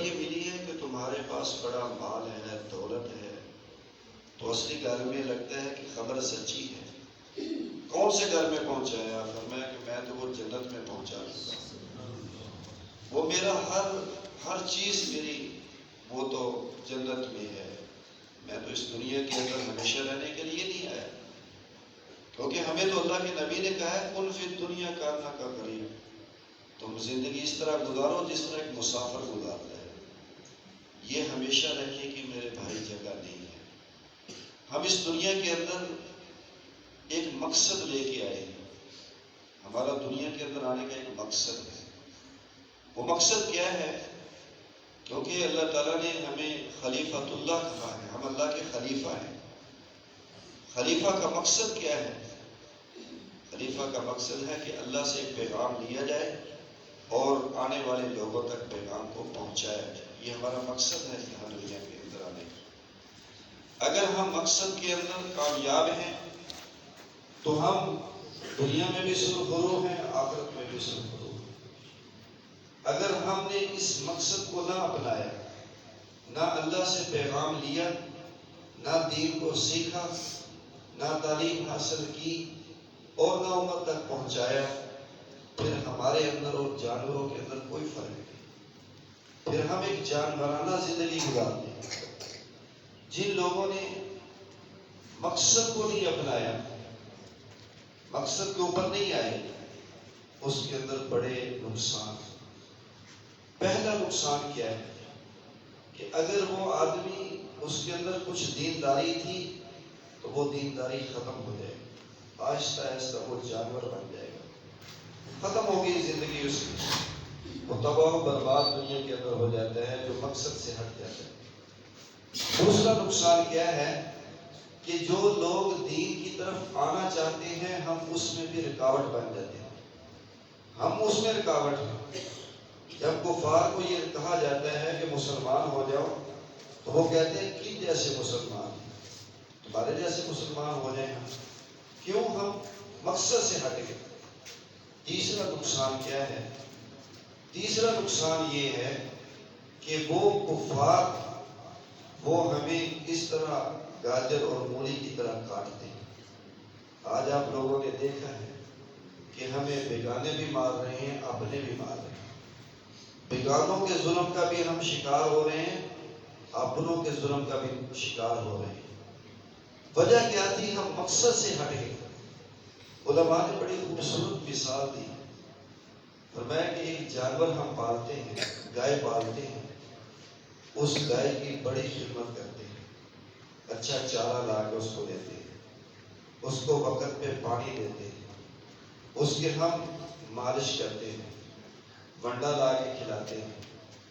یہ ملی ہے کہ تمہارے پاس بڑا مال ہے، دولت ہے، تو اصلی گھر میں لگتا ہے کہ خبر سچی ہے۔ کون سے گھر میں پہنچایا؟ فرمایا کہ میں تو وہ جنت میں پہنچا دوں گا، وہ میرا ہر چیز میری وہ تو جنت میں ہے، میں تو اس دنیا کے اندر ہمیشہ رہنے کے لیے نہیں آیا۔ کیونکہ ہمیں تو اللہ کے نبی نے کہا ہے کن فی الدنیا کانہ کا غریب، تم زندگی اس طرح گزارو جس طرح ایک مسافر گزارتا ہے، یہ ہمیشہ رہنے کی میرے بھائی جگہ نہیں ہے۔ ہم اس دنیا کے اندر ایک مقصد لے کے آئے ہیں، ہمارا دنیا کے اندر آنے کا ایک مقصد ہے۔ وہ مقصد کیا ہے؟ کیونکہ اللہ تعالیٰ نے ہمیں خلیفۃ اللہ کہا ہے، ہم اللہ کے خلیفہ ہیں۔ خلیفہ کا مقصد کیا ہے؟ خلیفہ کا مقصد ہے کہ اللہ سے ایک پیغام لیا جائے اور آنے والے لوگوں تک پیغام کو پہنچایا جائے، یہ ہمارا مقصد ہے یہاں دنیا کے اندر آنے کا۔ اگر ہم مقصد کے اندر کامیاب ہیں تو ہم دنیا میں بھی سرخرو ہیں، آخرت میں بھی سرخرو ہیں۔ اگر ہم نے اس مقصد کو نہ اپنایا، نہ اللہ سے پیغام لیا، نہ دین کو سیکھا، نہ تعلیم حاصل کی اور نہ امت تک پہنچایا، پھر ہمارے اندر اور جانوروں کے اندر کوئی فرق نہیں، پھر ہم ایک جانورانہ زندگی گزارتے ہیں۔ جن لوگوں نے مقصد کو نہیں اپنایا، مقصد کے اوپر نہیں آئے، اس کے اندر بڑے نقصان۔ پہلا نقصان کیا ہے کہ اگر وہ آدمی اس کے اندر کچھ دینداری تھی تو وہ دینداری ختم ہو جائے گی، آہستہ آہستہ وہ جانور بن جائے گا، ختم ہوگی زندگی اس کی، وہ تباہ و برباد دنیا کے اندر ہو جاتا ہے جو مقصد سے ہٹ جاتا ہے۔ دوسرا نقصان کیا ہے کہ جو لوگ دین کی طرف آنا چاہتے ہیں ہم اس میں بھی رکاوٹ بن جاتے ہیں، ہم اس میں رکاوٹ ہیں۔ جب کفار کو یہ کہا جاتا ہے کہ مسلمان ہو جاؤ تو وہ کہتے ہیں کن جیسے مسلمان، تمہارے جیسے مسلمان ہو جائیں ہم، کیوں؟ ہم مقصد سے ہٹ گئے۔ تیسرا نقصان کیا ہے؟ تیسرا نقصان یہ ہے کہ وہ کفار وہ ہمیں اس طرح گاجر اور مولی کی طرح کاٹتے ہیں۔ آج آپ لوگوں نے دیکھا ہے کہ ہمیں بیگانے بھی مار رہے ہیں، اپنے بھی مار رہے ہیں، بیگانوں کے ظلم کا بھی ہم شکار ہو رہے ہیں، اپنوں کے ظلم کا بھی شکار ہو رہے ہیں۔ وجہ کیا تھی؟ ہم مقصد سے ہٹ گئے۔ علماء نے بڑی خوبصورت مثال دی، فرمایا کہ ایک جانور ہم پالتے ہیں، گائے پالتے ہیں، اس گائے کی بڑی خدمت کرتے ہیں، اچھا چارہ لا کے اس کو دیتے ہیں، اس کو وقت پہ پانی دیتے ہیں، اس کے ہم مالش کرتے ہیں، ونڈا لا کے کھلاتے ہیں،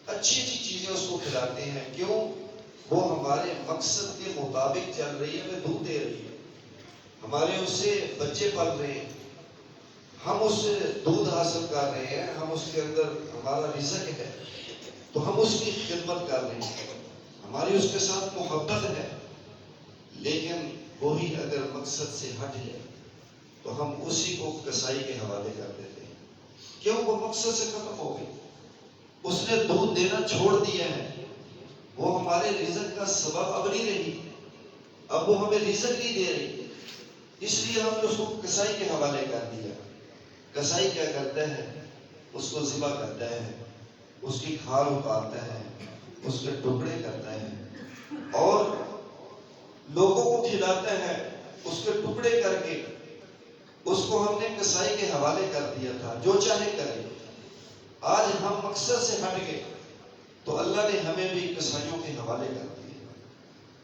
اچھی اچھی چیزیں اس کو کھلاتے ہیں۔ کیوں؟ وہ ہمارے مقصد کے مطابق چل رہی ہے، ہمیں دودھ دے رہی ہے، ہمارے اس سے بچے پل رہے ہیں، ہم اس سے دودھ حاصل کر رہے ہیں، ہم اس کے اندر ہمارا رزق ہے تو ہم اس کی خدمت کر رہے ہیں، ہماری اس کے ساتھ محبت ہے۔ لیکن وہی اگر مقصد سے ہٹ جائے تو ہم اسی کو کسائی کے حوالے کر دیتے ہیں۔ کیوں؟ وہ مقصد سے ختم ہو گئی، اس نے دودھ دینا چھوڑ دیا ہے، وہ ہمارے رزق کا سبب اب نہیں رہی، اب وہ ہمیں رزق نہیں دے رہی، اس لیے ہم نے اس کو کسائی کے حوالے کر دیا۔ کسائی کیا کرتا ہے؟ اس کو ذبح کرتا ہے، اس کی کھال اتارتا ہے، اس کے ٹکڑے کرتا ہے اور لوگوں کو کھلاتا ہے، اس کے ٹکڑے کر کے اس کو ہم نے کسائی کے حوالے کر دیا تھا، جو چاہے کرے۔ آج ہم مقصد سے ہٹ گئے تو اللہ نے ہمیں بھی کسائیوں کے حوالے کر دیا،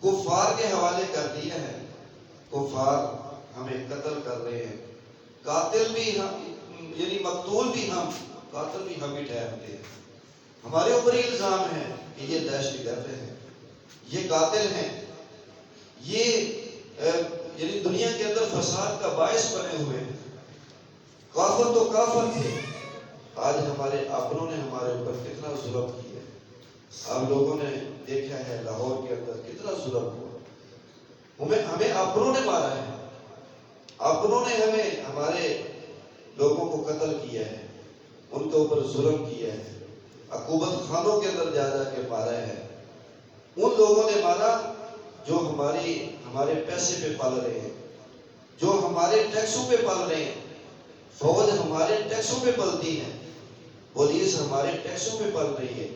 کفار کے حوالے کر دیا ہے۔ کفار ہمیں قتل کر رہے ہیں، قاتل بھی ہم، یعنی مقتول بھی ہم، قاتل بھی ہم ہی ٹھہرتے ہیں۔ ہمارے اوپر یہ الزام ہے کہ یہ دہشت گرد ہیں، یہ قاتل ہیں، یہ یعنی دنیا کے اندر فساد کا باعث بنے ہوئے ہیں۔ کافر تو کافر تھے، آج ہمارے اپنوں نے ہمارے اوپر کتنا ظلم کیا ہے۔ آپ لوگوں نے دیکھا ہے لاہور کے اندر کتنا ظلم ہوا، ہمیں اپنوں نے مارا ہے، اپنوں نے ہمارے لوگوں کو قتل کیا ہے، ان کے اوپر ظلم کیا ہے۔ عقوبت خانوں کے اندر جا جا کے مارا ہے. ان لوگوں نے مارا جو ہمارے پیسے پہ پل رہے ہیں، جو ہمارے ٹیکسوں پہ پل رہے ہیں. فوج ہمارے ٹیکسوں پہ پلتی ہے، پولیس ہمارے ٹیکسوں پہ پل رہی ہے،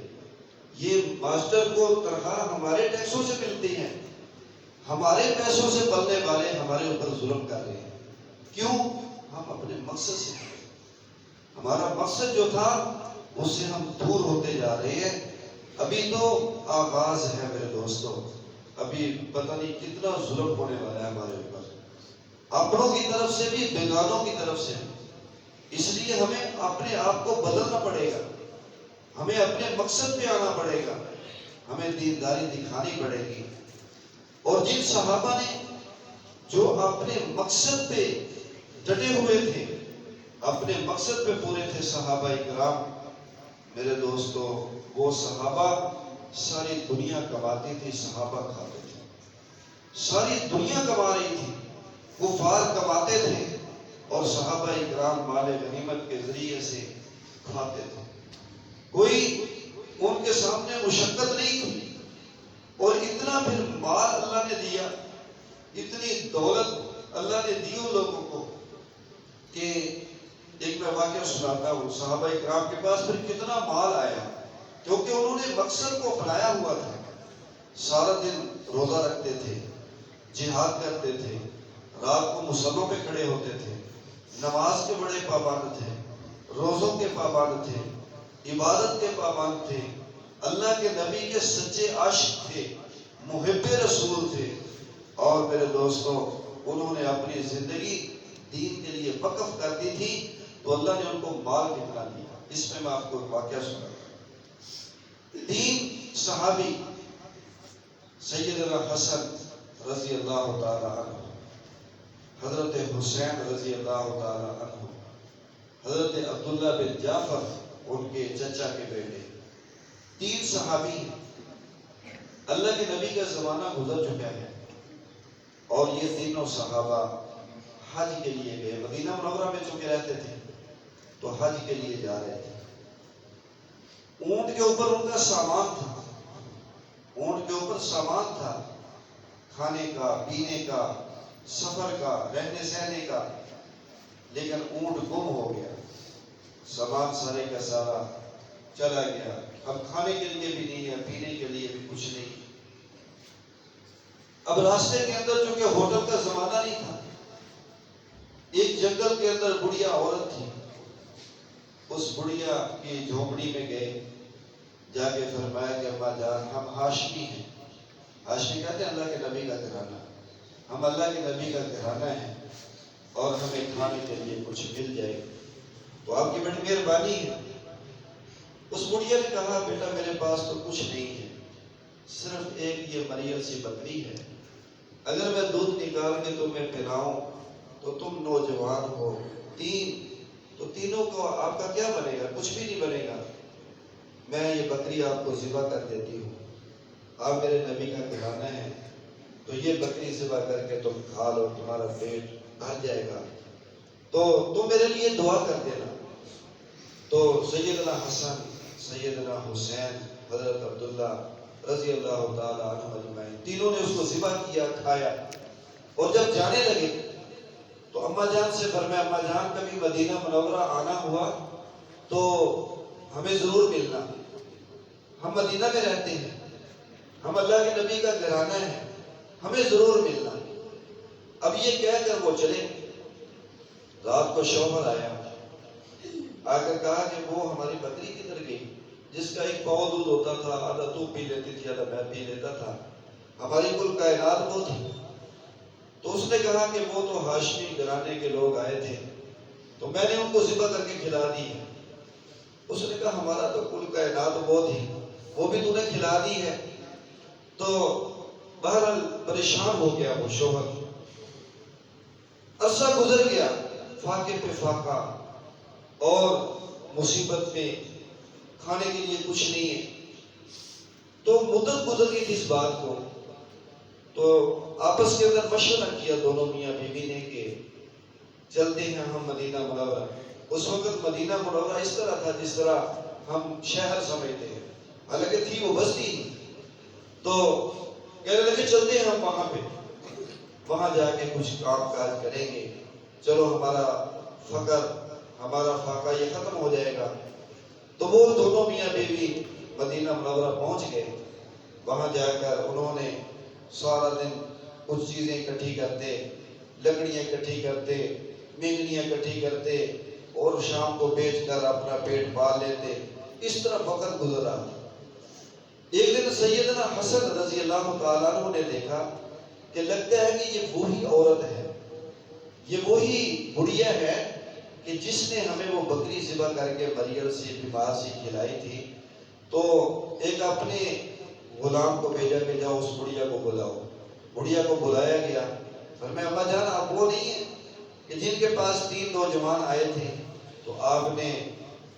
یہ ماسٹر کو تنخواہ ہمارے ٹیکسوں سے ملتی ہے. ہمارے پیسوں سے پلنے والے ہمارے اوپر ظلم کر رہے ہیں. کیوں؟ ہم اپنے مقصد سے، ہمارا مقصد جو تھا اس سے ہم دور ہوتے جا رہے ہیں. ابھی تو آغاز ہے میرے دوستوں، ابھی پتہ نہیں کتنا ظلم ہونے والا ہے ہمارے اوپر، اپنوں کی طرف سے بھی بیگانوں کی طرف سے بھی. اس لیے ہمیں اپنے آپ کو بدلنا پڑے گا، ہمیں اپنے مقصد پہ آنا پڑے گا، ہمیں دینداری دکھانی پڑے گی. اور جن صحابہ نے جو اپنے مقصد پہ ڈٹے ہوئے تھے، اپنے مقصد پہ پورے تھے، صحابہ کرام میرے دوستو، وہ صحابہ ساری دنیا کماتی تھی، صحابہ کھاتے تھے. ساری دنیا کما رہی تھی، کفار کماتے تھے اور صحابہ کرام مال غنیمت کے ذریعے سے کھاتے تھے. کوئی ان کے سامنے مشقت نہیں تھی. اور اتنا پھر مال اللہ نے دیا، اتنی دولت اللہ نے دی ان لوگوں کو کہ ایک میں واقعہ سناتا ہوں. صحابہ کرام کے پاس پھر کتنا مال آیا، کیونکہ انہوں نے مقصد کو اپنایا ہوا تھا. سارا دن روزہ رکھتے تھے، جہاد کرتے تھے، رات کو مصلوں پہ کھڑے ہوتے تھے، نماز کے بڑے پابند تھے، روزوں کے پابند تھے، عبادت کے پابند تھے، اللہ کے نبی کے سچے عاشق تھے، محب رسول تھے. اور میرے دوستوں، انہوں نے اپنی زندگی دین کے لیے وقف کر دی تھی، تو اللہ نے ان کو مال کتنا دیا. اس میں آپ کو ایک واقعہ سناتا ہوں. 3 صحابی سیدنا حسن رضی اللہ تعالی عنہ، حضرت حسین رضی اللہ تعالی عنہ، حضرت عبداللہ بن جعفر ان کے چچا کے بیٹے، 3 صحابی ہیں. اللہ کے نبی کا زمانہ گزر چکا ہے اور یہ تینوں صحابہ حج کے لیے گئے. مدینہ منورہ میں چونکہ رہتے تھے تو حج کے لیے جا رہے تھے. اونٹ کے اوپر ان کا سامان تھا، اونٹ کے اوپر سامان تھا، کھانے کا، پینے کا، سفر کا، رہنے سہنے کا. لیکن اونٹ گم ہو گیا، سامان سارے کا سارا چلا گیا. اب کھانے کے لیے بھی نہیں ہے، پینے کے لیے بھی کچھ نہیں. اب راستے کے اندر چونکہ ہوٹل کا زمانہ نہیں تھا، ایک جنگل کے اندر بڑھیا عورت تھی. اس بڑھیا کی جھونپڑی میں گئے، جا کے فرمایا کہ اماں جان، ہم ہاشمی ہیں. ہاشمی کہتے ہیں اللہ کے نبی کا گھرانہ، ہم اللہ کے نبی کا گھرانہ ہیں اور ہمیں کھانے کے لیے کچھ مل جائے تو آپ کی بڑی مہربانی ہے. اس بڑھیا نے کہا بیٹا میرے پاس تو کچھ نہیں ہے، صرف ایک یہ مریض سی بکری ہے، اگر میں دودھ نکال کے تمہیں پلاؤں تو تم نوجوان ہو، 3 تو تینوں کو آپ کا کیا بنے گا؟ کچھ بھی نہیں بنے گا. میں یہ بکری آپ کو ذبح کر دیتی ہوں، آپ میرے نبی کا گھرانہ ہے تو یہ بکری ذبح کر کے تم کھا لو، تمہارا پیٹ بھر جائے گا، تو تم میرے لیے دعا کر دینا. تو سیدنا حسن، سیدنا حسین، حضرت عبداللہ رضی اللہ تعالی عنہ اجمعین، تینوں نے اس کو ذبح کیا، کھایا. اور جب جانے لگے تو اماں جان سے فرمایا اماں جان کبھی مدینہ منورہ آنا ہوا تو ہمیں ضرور ملنا، ہم مدینہ میں رہتے ہیں، ہم اللہ کے نبی کا گھرانہ ہے، ہمیں ضرور ملنا. اب یہ کہہ کر وہ چلے. رات کو شوہر آیا، آ کر کہا کہ وہ ہماری بکری کدھر گئی جس کا ایک پاؤ دودھ ہوتا تھا، آدھا تو پی لیتی تھی، آدھا میں پی لیتا تھا، ہماری کل کائنات وہ تھی. تو اس نے کہا کہ وہ تو ہاشمی گھرانے کے لوگ آئے تھے تو میں نے ان کو ذبح کر کے کھلا دی ہے. اس نے کہا ہمارا تو کل کائنات وہ تھی، وہ بھی تو نے کھلا دی ہے. تو بہرحال پریشان ہو گیا وہ شوہر. عرصہ گزر گیا، فاقے پہ فاقہ اور مصیبت میں، کھانے کے لیے کچھ نہیں ہے. تو مدت گزر گئی تھی اس بات کو. تو آپس کے اندر مشورہ کیا دونوں میاں بیوی نے کہ چلتے ہیں ہم مدینہ منورہ. اس وقت مدینہ منورہ اس طرح تھا جس طرح ہم شہر سمجھتے ہیں، حالانکہ تھی وہ بستی ہی۔ تو کہنے لگے چلتے ہیں ہم وہاں پہ، وہاں جا کے کچھ کام کاج کریں گے، چلو ہمارا فقر، ہمارا فاقہ یہ ختم ہو جائے گا۔ تو وہ دونوں میاں بیوی مدینہ منورہ پہنچ گئے۔ وہاں جا کر انہوں نے سارا دن کچھ چیزیں اکٹھی کرتے، لکڑیاں اکٹھی کرتے، مینگنیاں اکٹھی کرتے، اور شام کو بیچ کر اپنا پیٹ پال لیتے۔ اس طرح وقت گزرا۔ ایک دن سیدنا حسن رضی اللہ تعالیٰ عنہ نے دیکھا کہ لگتا ہے کہ یہ وہی عورت ہے، یہ وہی بڑھیا ہے کہ جس نے ہمیں وہ بکری ذبح کر کے مریض سی بیمار سی کھلائی تھی۔ تو ایک اپنے غلام کو بھیجا کہ جاؤ اس بڑھیا کو بلاؤ۔ بڑھیا کو بلایا گیا، فرمایا اما جان آپ وہ نہیں ہیں کہ جن کے پاس 3 نوجوان آئے تھے تو آپ نے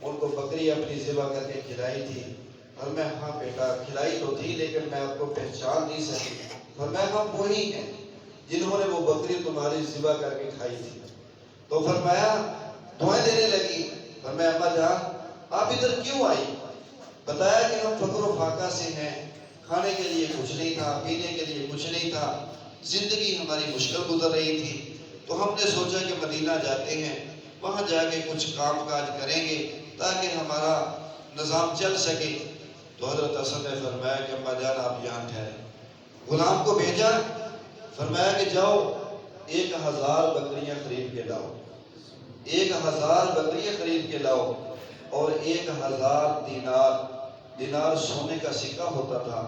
ان کو بکری اپنی ذبح کر کے کھلائی تھی؟ فرمایا ہاں بیٹا کھلائی تو تھی لیکن میں آپ کو پہچان نہیں سکی۔ فرمایا ہم وہی ہیں جنہوں نے وہ بکری تمہاری ذبح کر کے کھائی تھی۔ تو فرمایا دعائیں دینے لگی۔ فرمایا اما جان آپ ادھر کیوں آئی؟ بتایا کہ ہم فقر و فاقہ سے ہیں، کھانے کے لیے کچھ نہیں تھا، پینے کے لیے کچھ نہیں تھا، زندگی ہماری مشکل گزر رہی تھی، تو ہم نے سوچا کہ مدینہ جاتے ہیں، وہاں جا کے کچھ کام کاج کریں گے تاکہ ہمارا نظام چل سکے۔ تو حضرت حسن نے فرمایا کہ اما جان آپ یہاں ٹھہریں۔ غلام کو بھیجا، فرمایا کہ جاؤ 1000 بکریاں خرید کے لاؤ، 1000 بکریاں خرید کے لاؤ، اور 1000 دینار سونے کا سکہ ہوتا تھا۔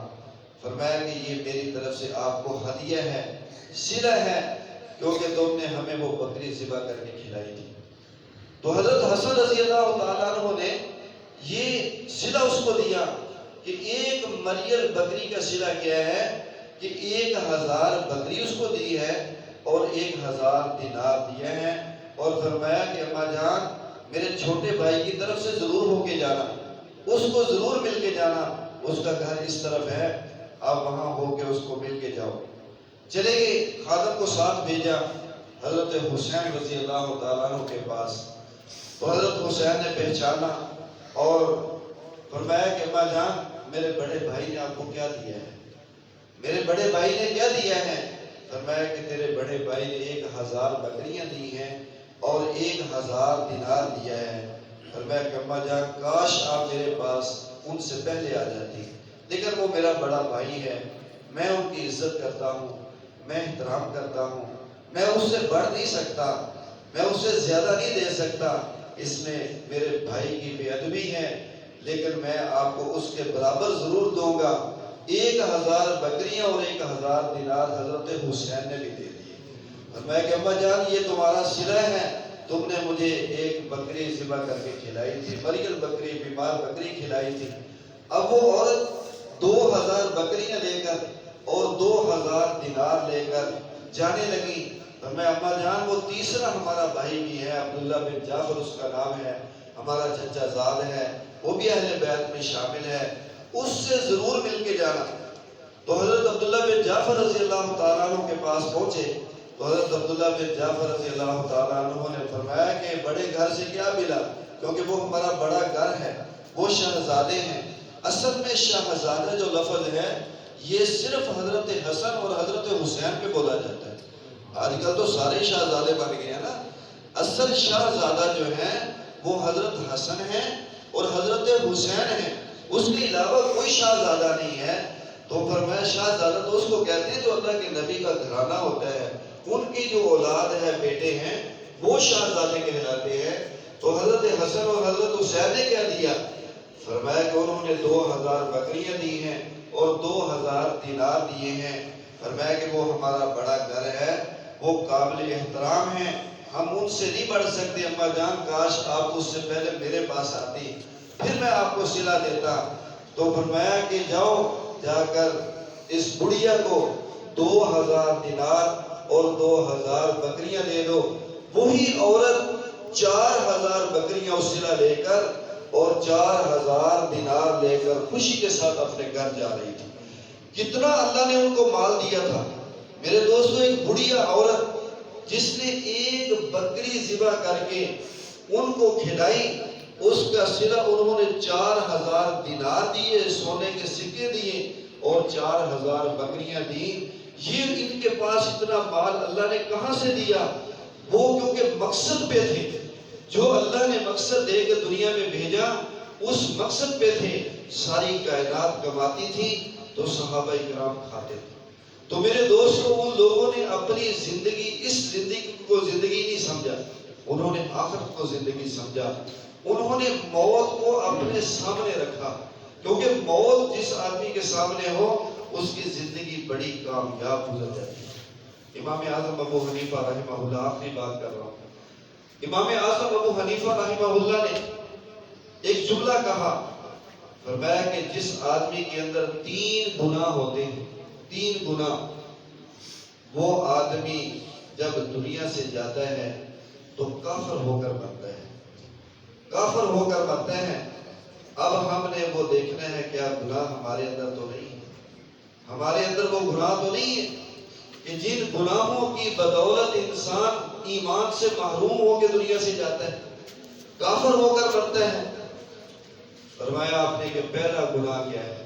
فرمایا کہ یہ میری طرف سے آپ کو ہدیہ ہے، صلہ ہے، کیونکہ تم نے ہمیں وہ بکری ذبح کر کے کھلائی تھی۔ تو حضرت حسن رضی اللہ تعالیٰ عنہ نے یہ صلہ اس کو دیا کہ ایک مریل بکری کا صلہ کیا ہے کہ 1000 بکری اس کو دی ہے اور 1000 دینار دیے ہیں، اور فرمایا کہ اما جان میرے چھوٹے بھائی کی طرف سے ضرور ہو کے جانا، اس کو ضرور مل کے جانا، اس کا گھر اس طرف ہے، آپ وہاں ہو کے اس کو مل کے جاؤ۔ چلے گئے، خادم کو ساتھ بھیجا حضرت حسین رضی اللہ تعالیٰ عنہ کے پاس۔ تو حضرت حسین نے پہچانا اور فرمایا کہ اما جان میرے بڑے بھائی نے آپ کو کیا دیا ہے؟ میرے بڑے بھائی نے کیا دیا ہے؟ فرمایا کہ تیرے بڑے بھائی نے 1000 بکریاں دی ہیں اور 1000 دینار دیا ہے۔ فرمایا کہ اما جان کاش آپ میرے پاس ان سے پہلے آ جاتی، لیکن وہ میرا بڑا بھائی ہے، میں ان کی عزت کرتا ہوں، میں احترام کرتا ہوں، میں اس سے بڑھ نہیں سکتا، میں اس سے زیادہ نہیں دے سکتا، اس میں میرے بھائی کی بے ادبی ہے، لیکن میں آپ کو اس کے برابر ضرور دوں گا۔ 1000 بکریاں اور 1000 دینار حضرت حسین نے بھی دے دیے۔ فرمایا کہ اما جان یہ تمہارا صلہ ہے، تم نے مجھے ایک بکری ذبح کر کے کھلائی تھی، مریل بکری، بیمار بکری کھلائی تھی۔ اب وہ عورت 2000 بکریاں لے کر اور 2000 دینار لے کر جانے لگی۔ فرمایا اما جان وہ تیسرا ہمارا بھائی بھی ہے، عبداللہ بن جعفر اس کا نام ہے، ہمارا چچا زاد ہے، وہ بھی اہل بیت میں شامل ہے، اس سے ضرور مل کے جانا۔ تو حضرت عبداللہ بن جعفر رضی اللہ تعالیٰ عنہ کے پاس پہنچے تو حضرت عبداللہ بن جعفر رضی اللہ تعالیٰ عنہ نے فرمایا کہ بڑے گھر سے کیا ملا، کیونکہ وہ ہمارا بڑا گھر ہے، وہ شہزادے ہیں۔ اصل میں شہزادہ جو لفظ ہے یہ صرف حضرت حسن اور حضرت حسین پہ بولا جاتا ہے۔ آج کل تو سارے شہزادے بن گئے ہیں نا، اصل شہزادہ جو ہیں وہ حضرت حسن ہیں اور حضرت حسین ہیں، اس کے علاوہ کوئی شہزادہ نہیں ہے۔ تو فرمایا شہزادہ تو اس کو کہتے ہیں جو اللہ کے نبی کا گھرانہ ہوتا ہے، ان کی جو اولاد ہے، بیٹے ہیں، وہ شہزادے کہلاتے ہیں۔ تو حضرت حسن اور حضرت حسین نے کیا دیا؟ فرمایا کہ انہوں نے 2000 بکریاں دی ہیں اور 2000 دینار دیے ہیں۔ فرمایا کہ وہ ہمارا بڑا گھر ہے، وہ قابل احترام ہیں، ہم ان سے نہیں بڑھ سکتے، اما جان کاش آپ اس سے پہلے میرے پاس آتی، پھر میں آپ کو صلہ دیتا۔ تو فرمایا کہ جاؤ جا کر اس بڑھیا کو 2000 دینار اور 2000 بکریاں دے دو۔ وہی عورت 4000 بکریاں اس صلہ لے کر اور 4000 دینار لے کر خوشی کے ساتھ اپنے گھر جا رہی تھی۔ کتنا اللہ نے ان کو مال دیا تھا میرے دوستو۔ ایک بڑھیا عورت جس نے ایک بکری ذبح کر کے ان کو کھلائی، اس کا صلہ انہوں نے 4000 دینار دیے، سونے کے سکے دیے اور 4000 بکریاں دی۔ یہ ان کے پاس اتنا مال اللہ نے کہاں سے دیا؟ وہ کیونکہ مقصد پہ تھے، جو اللہ نے مقصد دے کے دنیا میں بھیجا اس مقصد پہ تھے۔ ساری کائنات کماتی تھی تو صحابہ کرام کھاتے تھے۔ تو میرے دوستوں، ان لوگوں نے اپنی زندگی، اس زندگی کو زندگی نہیں سمجھا، انہوں نے آخرت کو زندگی سمجھا۔ انہوں نے موت کو اپنے سامنے رکھا، کیونکہ موت جس آدمی کے سامنے ہو اس کی زندگی بڑی کامیاب گزر جاتی ہے۔ امام اعظم ابو حنیفہ رحمہ اللہ، آخری بات کر رہا ہوں، امام اعظم ابو حنیفہ رحمہ اللہ نے ایک جملہ کہا، فرمایا کہ جس آدمی کے اندر 3 گناہ ہوتے ہیں، 3 گناہ، وہ آدمی جب دنیا سے جاتا ہے تو کافر ہو کر مرتا ہے، کافر ہو کر مرتے ہیں۔ اب ہم نے وہ دیکھنا ہے کیا گناہ ہمارے اندر تو نہیں ہے، ہمارے اندر وہ گناہ تو نہیں ہے کہ جن گناہوں کی بدولت انسان ایمان سے محروم ہو کے دنیا سے جاتا ہے، کافر ہو کر مرتا ہے۔ فرمایا آپ نے کہ پہلا گناہ کیا ہے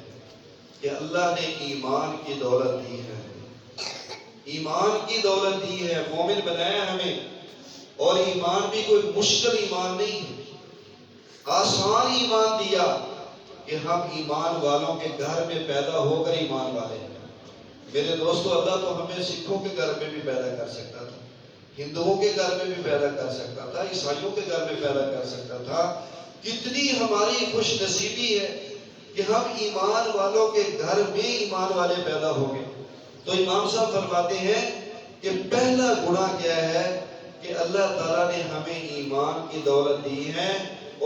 کہ اللہ نے ایمان کی دولت دی ہے، ایمان کی دولت دی ہے، مومن بنایا ہمیں، اور ایمان بھی کوئی مشکل ایمان نہیں ہے، آسان ایمان دیا کہ ہم ایمان والوں کے گھر میں پیدا ہو کر ایمان والے ہیں۔ میرے دوستو، اللہ تو ہمیں سکھوں کے گھر میں بھی پیدا کر سکتا تھا، ہندوؤں کے گھر میں بھی پیدا کر سکتا تھا، عیسائیوں کے گھر میں پیدا کر سکتا تھا۔ کتنی ہماری خوش نصیبی ہے کہ ہم ایمان والوں کے گھر میں ایمان والے پیدا ہو گئے۔ تو امام صاحب فرماتے ہیں کہ پہلا گناہ کیا ہے کہ اللہ تعالیٰ نے ہمیں ایمان کی دولت دی ہے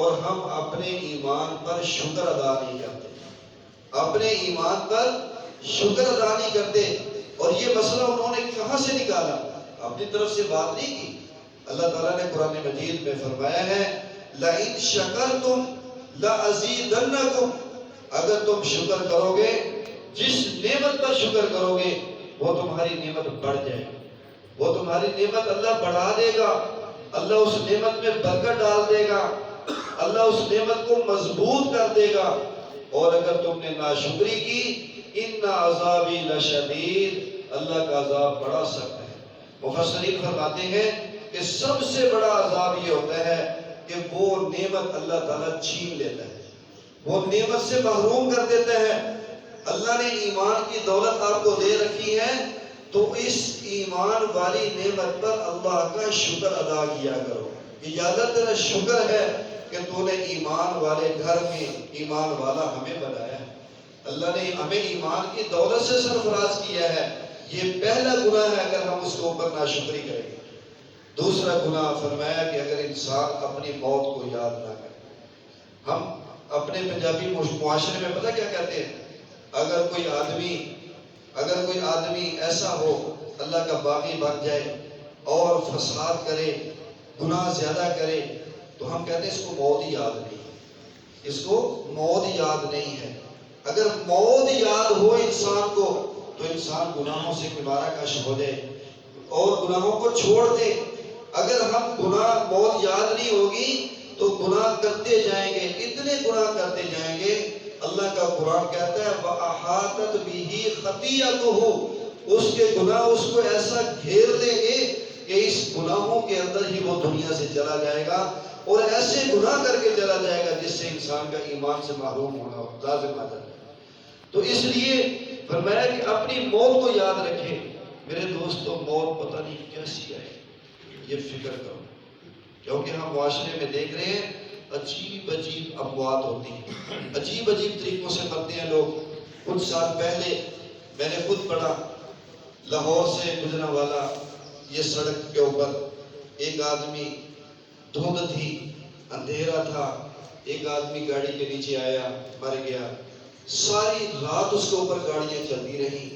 اور ہم اپنے ایمان پر شکر ادا نہیں کرتے، اپنے ایمان پر شکر ادا نہیں کرتے۔ اور یہ مسئلہ انہوں نے کہاں سے نکالا؟ اپنی طرف سے بات نہیں کی۔ اللہ تعالیٰ نے قرآن مجید میں فرمایا ہے لَإِن شَكَرْتُمْ لَأَزِيدَنَّكُمْ، اگر تم شکر کرو گے، جس نعمت پر شکر کرو گے وہ تمہاری نعمت بڑھ جائے گی، وہ تمہاری نعمت اللہ بڑھا دے گا، اللہ اس نعمت میں برکت ڈال دے گا، اللہ اس نعمت کو مضبوط کر دے گا۔ اور اگر تم نے ناشکری کی، ان عذابی لشدید، اللہ کا عذاب بڑا سخت ہے۔ مفسرین فرماتے ہیں کہ سب سے بڑا عذاب یہ ہوتا ہے کہ وہ نعمت اللہ تعالیٰ چھین لیتا ہے، وہ نعمت سے محروم کر دیتا ہے۔ اللہ نے ایمان کی دولت آپ کو دے رکھی ہے تو اس ایمان والی نعمت پر اللہ کا شکر ادا کیا کرو کہ یا اللہ تیرا شکر ہے کہ تو نے ایمان والے گھر میں ایمان والا ہمیں بنایا ہے، اللہ نے ہمیں ایمان کی دولت سے سرفراز کیا ہے۔ یہ پہلا گناہ ہے اگر ہم اس کے اوپر ناشکری کریں گے۔ دوسرا گناہ فرمایا کہ اگر انسان اپنی موت کو یاد نہ کرے۔ ہم اپنے پنجابی معاشرے میں پتہ کیا کہتے ہیں؟ اگر کوئی آدمی ایسا ہو اللہ کا باغی بن جائے اور فساد کرے، گناہ زیادہ کرے، تو ہم کہتے ہیں اس کو موت ہی یاد نہیں ہے، اس کو موت یاد نہیں ہے۔ اگر موت یاد ہو انسان کو تو انسان گناہوں سے کنارہ کش ہو جائے اور گناہوں کو چھوڑ دے۔ اگر ہم موت یاد نہیں ہوگی تو گناہ کرتے جائیں گے، اتنے گناہ کرتے جائیں گے۔ اللہ کا قرآن کہتا ہے وَأَحَاطَتْ بِهِ خَطِيئَتُهُ، اس کے گناہ اس کو ایسا گھیر لیں گے کہ اس گناہوں کے اندر ہی وہ دنیا سے چلا جائے گا اور ایسے گناہ کر کے چلا جائے گا جس سے انسان کا ایمان سے محروم ہونا لازم آ جاتا ہے۔ تو اس لیے فرمایا کہ اپنی موت کو یاد رکھیں۔ میرے دوستو، موت پتہ نہیں کیسی آئے، یہ فکر کرو، کیونکہ ہم معاشرے میں دیکھ رہے ہیں عجیب عجیب اموات ہوتی ہیں، عجیب عجیب طریقوں سے مرتے ہیں لوگ۔ کچھ سال پہلے میں نے خود پڑھا، لاہور سے گزرنے والا یہ سڑک کے اوپر ایک آدمی، دھند تھی، اندھیرا تھا، ایک آدمی گاڑی کے نیچے آیا، مر گیا۔ ساری رات اس کے اوپر گاڑیاں چلتی رہی۔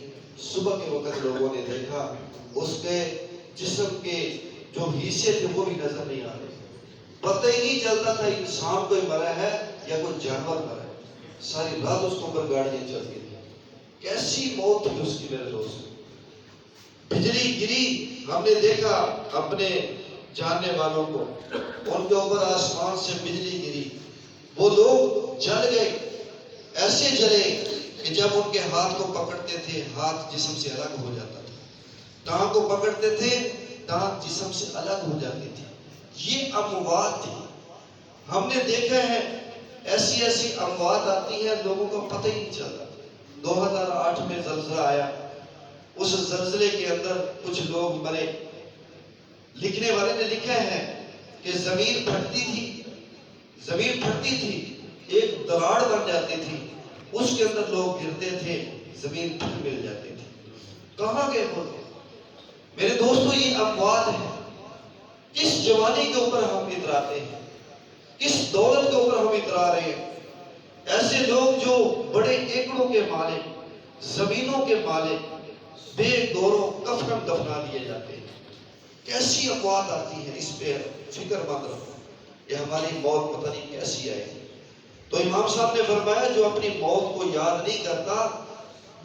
صبح کے وقت لوگوں نے دیکھا اس کے جسم کے جو حصے تھے وہ بھی نظر نہیں آ رہے، پتہ ہی نہیں چلتا تھا انسان کوئی مرا ہے یا کوئی جانور مرا ہے۔ ساری رات اس کے اوپر گاڑیاں چلتی تھی۔ کیسی موت تھی اس کی میرے دوست۔ بجلی گری، ہم نے دیکھا اپنے جاننے والوں کو، ان کے اوپر آسمان سے بجلی گری، وہ لوگ جل گئے، ایسے جلے کہ جب ان کے ہاتھ کو پکڑتے تھے ہاتھ جسم سے الگ ہو جاتا تھا، ٹانگ کو پکڑتے تھے ٹانگ جسم سے الگ ہو جاتی تھی۔ یہ اموات تھی۔ ہم نے دیکھا ہے ایسی ایسی اموات آتی ہیں لوگوں کو پتہ ہی نہیں چلتا۔ 2008 میں زلزلہ آیا، اس زلزلے کے اندر کچھ لوگ مرے۔ لکھنے والے نے لکھا ہے کہ زمین پھٹتی تھی، ایک دراڑ بن جاتی تھی، اس کے اندر لوگ گرتے تھے، زمین پھر مل جاتی تھی۔ کہاں گئے وہ لوگ؟ میرے دوستو یہ اموات ہے۔ کس جوانی کے اوپر ہم اتراتے ہیں، کس دولت کے اوپر ہم اترا رہے ہیں؟ ایسے لوگ جو بڑے ایکڑوں کے مالک، زمینوں کے مالک، بے دوروں کفن دفنا دیے جاتے ہیں۔ کیسی اموات آتی ہے، اس پہ فکر مند رہو کہ ہماری موت پتہ نہیں کیسی آئے گی۔ تو امام صاحب نے فرمایا جو اپنی موت کو یاد نہیں کرتا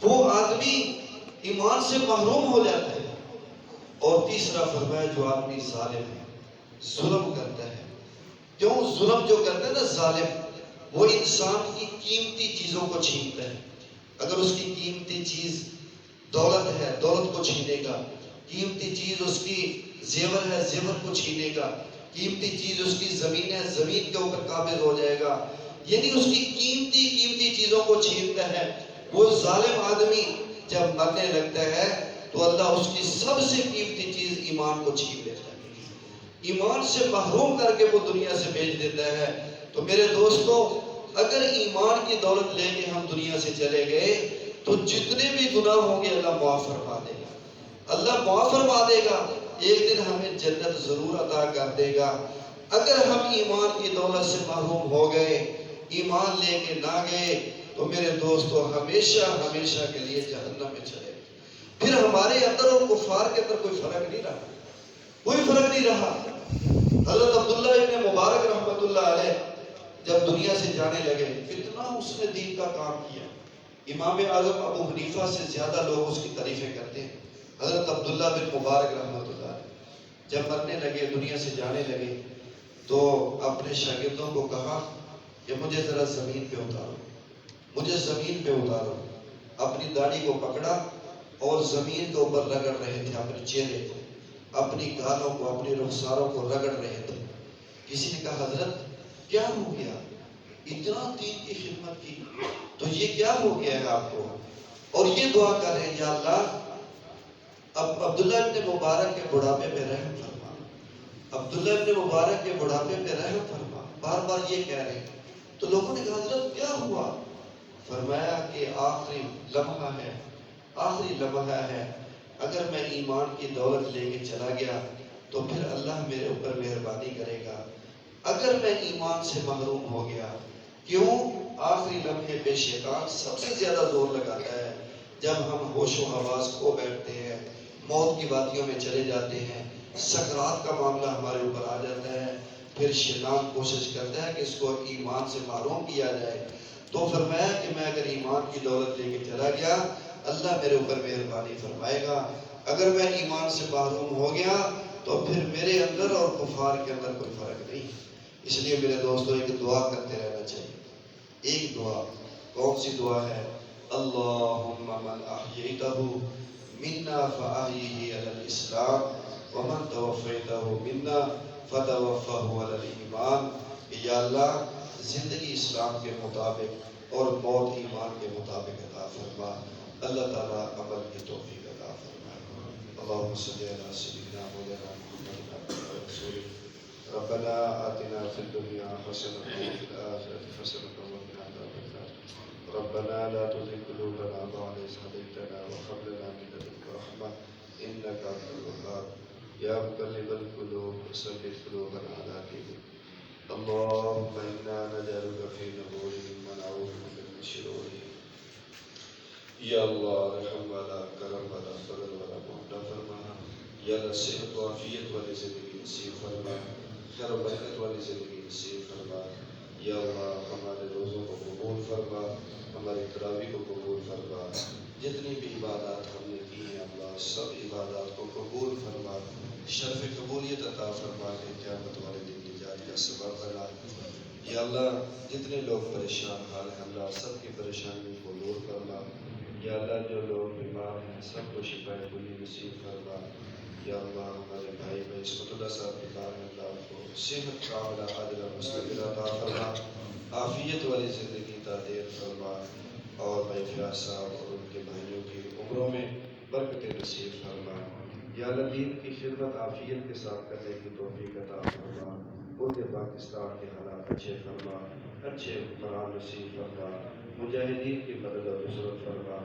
وہ آدمی ایمان سے محروم ہو جاتا ہے۔ اور تیسرا فرمایا جو آدمی ظالم ہے، ظلم کرتا ہے۔ کیوں ظلم جو کرتا ہے نا ظالم، وہ انسان کی قیمتی چیزوں کو چھینتا ہے۔ اگر اس کی قیمتی چیز دولت ہے، دولت کو چھینے گا، قیمتی چیز اس کی زیور ہے، زیور کو چھینے گا، قیمتی چیز اس کی زمین ہے، زمین کے اوپر قابض ہو جائے گا، یعنی اس کی قیمتی چیزوں کو چھینتا ہے۔ وہ ظالم آدمی جب مرنے لگتا ہے تو اللہ اس کی سب سے قیمتی چیز ایمان کو چھین لیتا ہے، ایمان سے محروم کر کے وہ دنیا سے بھیج دیتا ہے۔ تو میرے دوستو اگر ایمان کی دولت لے کے ہم دنیا سے چلے گئے تو جتنے بھی گناہ ہوں گے اللہ معاف فرما دے گا، اللہ معاف فرما دے گا، ایک دن ہمیں جنت ضرور عطا کر دے گا۔ اگر ہم ایمان کی دولت سے محروم ہو گئے، ایمان لے کے نہ گئے تو میرے دوستو ہمیشہ ہمیشہ کے لیے جہنم میں چلے گئے۔ پھر ہمارے اندر اور کفار کے اندر کوئی فرق نہیں رہا، کوئی فرق نہیں رہا۔ حضرت عبداللہ ابن مبارک رحمت اللہ علیہ جب دنیا سے جانے لگے اتنا اس نے دین کا کام کیا، امام اعظم ابو حنیفہ سے زیادہ لوگ اس کی تعریفیں کرتے ہیں۔ حضرت عبداللہ بن مبارک رحمت اللہ علیہ جب مرنے لگے، دنیا سے جانے لگے، تو اپنے شاگردوں کو کہا کہ مجھے ذرا زمین پہ اتارو، مجھے زمین پہ اتارو۔ اپنی داڑھی کو پکڑا اور زمین کے اوپر رگڑ رہے تھے، اپنے چہرے کو، اپنی گالوں کو، اپنی رخساروں کو رگڑ رہے تھے۔ کسی نے کہا حضرت کیا ہو گیا، اتنا دین کی خدمت کی تو یہ کیا ہو گیا ہے آپ کو؟ اور یہ دعا کر رہے ہیں یا اللہ اب عبداللہ ابن مبارک کے بڑھاپے پہ رحم فرما، عبداللہ ابن مبارک کے بڑھاپے پہ رحم فرما، بار بار یہ کہہ رہے ہیں۔ تو لوگوں نے کہا حضرت کیا ہوا؟ فرمایا کہ آخری لمحہ ہے، آخری لمحہ ہے، اگر میں ایمان کی دولت لے کے چلا گیا تو پھر اللہ میرے اوپر مہربانی کرے گا، اگر میں ایمان سے محروم ہو گیا۔ کیوں؟ آخری لمحے پہ شیطان سب سے زیادہ زور لگاتا ہے، جب ہم ہوش و حواس کھو بیٹھتے ہیں، موت کی وادیوں میں چلے جاتے ہیں، سکرات کا معاملہ ہمارے اوپر آ جاتا ہے، پھر شیطان کوشش کرتا ہے کہ اس کو ایمان سے محروم کیا جائے۔ تو فرمایا کہ میں اگر ایمان کی دولت لے کے چلا گیا اللہ میرے اوپر مہربانی فرمائے گا، اگر میں ایمان سے محروم ہو گیا تو پھر میرے اندر اور کفار کے اندر کوئی فرق نہیں۔ اس لیے میرے دوستوں ایک دعا کرتے رہنا چاہیے، ایک دعا۔ کون سی دعا ہے؟ اللہم من احییتہ منا فاحیہ علی الاسلام ومن توفیتہ منا فتوفہ علی الایمان۔ یا اللہ زندگی اسلام کے مطابق اور موت ایمان کے مطابق عطا فرما۔ اللہ تعالیٰ عمل کی توفیق عطا فرما۔ اللہم صلی علی سیدنا مولانا محمد عبدہ ورسولہ۔ ربنا آتنا فی الدنیا حسنۃ وفی الآخرۃ حسنۃ وقنا عذاب النار۔ ربنا لا تزغ قلوبنا بعد إذ هديتنا وهب لنا من لدنك رحمة إنك أنت الوهاب۔ يا مقلب القلوب ثبت قلوبنا على دينك۔ اللهم إنا نجعلك في نحورهم ونعوذ بك من شرورهم۔ یا اللہ رحم والا، کرم والا، فضل والا، معاملہ فرما۔ یا اللہ صحت و عافیت والی زندگی نصیب فرما، خیر و برکت والی زندگی نصیب فرما۔ یا اللہ ہمارے روزوں کو قبول فرما، ہماری تراویح کو قبول فرما، جتنی بھی عبادات ہم نے کی ہیں اللہ سب عبادات کو قبول فرما، شرف قبولیت عطا فرما کے قیامت والے دن نجات کا سبب بنا۔ یا اللہ جتنے لوگ پریشان حال ہیں اللہ سب کی پریشانیوں کو دور فرما. یا اللہ جو لوگ بیمار ہیں سب کو شفا کلی نصیب فرما. یا اللہ ہمارے بھائی عصمت اللہ صاحب بیمار ہیں اللہ کو صحت کاملہ عاجلہ مستقبل عطا فرما. عافیت والی زندگی عطا دیر فرما. اور بھائی فیاض صاحب اور ان کے بھائیوں کی عمروں میں برکت نصیب فرما. یا اللہ دین کی خدمت عافیت کے ساتھ کرنے کی توفیق عطا فرما. ملک پاکستان کے حالات اچھے فرما. اچھے حکمران نصیب فرما. مجاہدین کی مدد و نصرت فرما.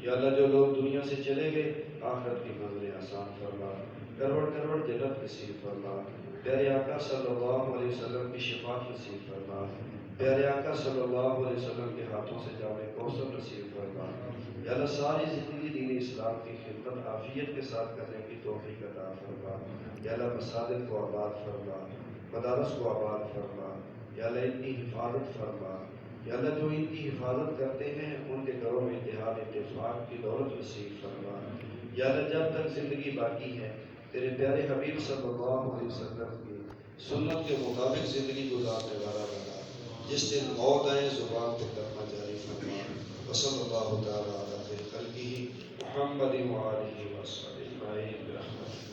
یا اللہ جو لوگ دنیا سے چلے گئے آخرت کی منزلیں آسان فرما. کروڑ کروڑ جنت نصیب فرما. پیارے آقا صلی اللہ علیہ وسلم کی شفاعت نصیب فرما. پیارے آقا صلی اللہ علیہ وسلم کے ہاتھوں سے جامع کوثر نصیب فرما. یا اللہ ساری زندگی دین اسلام کی خدمت عافیت کے ساتھ کرنے کی توفیق عطا فرما. یا اللہ مساجد کو آباد فرما. مدارس کو آباد فرما. یا اللہ ان کی حفاظت فرما. یا اللہ جو ان کی حفاظت کرتے ہیں ان کے گھروں میں اتحاد اتفاق کی دولت نصیب فرما. یا اللہ جب تک زندگی باقی ہے تیرے پیارے حبیب صلی اللہ علیہ وسلم کی سنت کے مطابق زندگی گزارنے والا بنا. جس دن موت آئے زبان پہ کلمہ جاری فرما. وصلی اللہ تعالی علی خیر خلقہ محمد وآلہ وصحبہ اجمعین برحمتہ.